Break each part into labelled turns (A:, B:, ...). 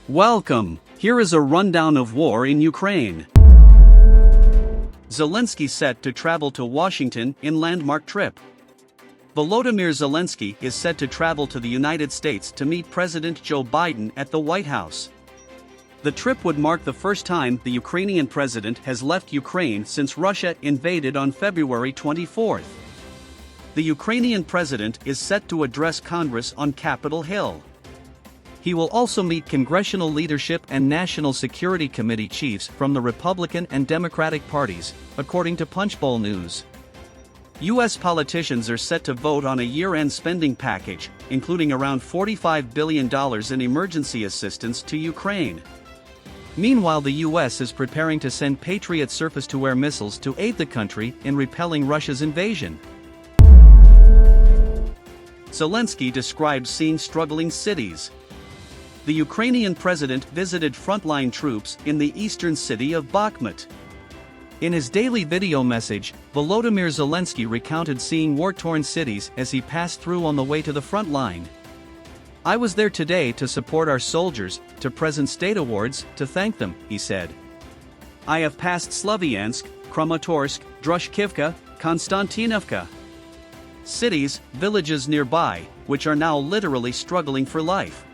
A: Welcome. Here is a rundown of war in Ukraine. Zelensky set to travel to Washington in landmark trip. Volodymyr Zelensky is set to travel to the United States to meet President Joe Biden at the White House. The trip would mark the first time the Ukrainian president has left Ukraine since Russia invaded on February 24. The Ukrainian president is set to address Congress on Capitol Hill. He will also meet congressional leadership and National Security Committee chiefs from the Republican and Democratic parties, according to Punchbowl News. U.S. politicians are set to vote on a year-end spending package, including around $45 billion in emergency assistance to Ukraine. Meanwhile, the U.S. is preparing to send Patriot surface-to-air missiles to aid the country in repelling Russia's invasion. Zelensky describes seeing struggling cities. The Ukrainian president visited frontline troops in the eastern city of Bakhmut. In his daily video message, Volodymyr Zelensky recounted seeing war-torn cities as he passed through on the way to the front line. "I was there today to support our soldiers, to present state awards, to thank them," he said. "I have passed Slavyansk, Kramatorsk, Drushkivka, Konstantinovka. Cities, villages nearby, which are now literally struggling for life."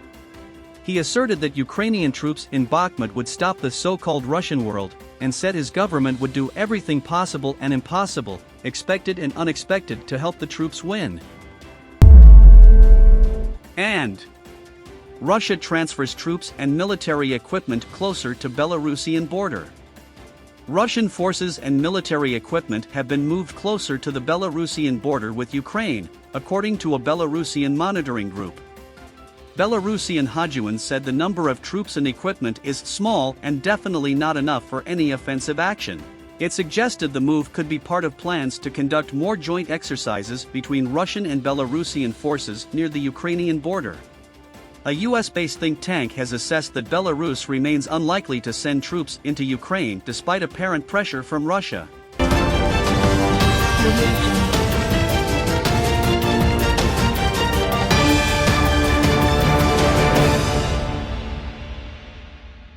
A: He asserted that Ukrainian troops in Bakhmut would stop the so-called Russian world, and said his government would do everything possible and impossible, expected and unexpected, to help the troops win. And Russia transfers troops and military equipment closer to Belarusian border. Russian forces and military equipment have been moved closer to the Belarusian border with Ukraine, according to a Belarusian monitoring group. Belarusian Hajuan said the number of troops and equipment is small and definitely not enough for any offensive action. It suggested the move could be part of plans to conduct more joint exercises between Russian and Belarusian forces near the Ukrainian border. A US-based think tank has assessed that Belarus remains unlikely to send troops into Ukraine despite apparent pressure from Russia.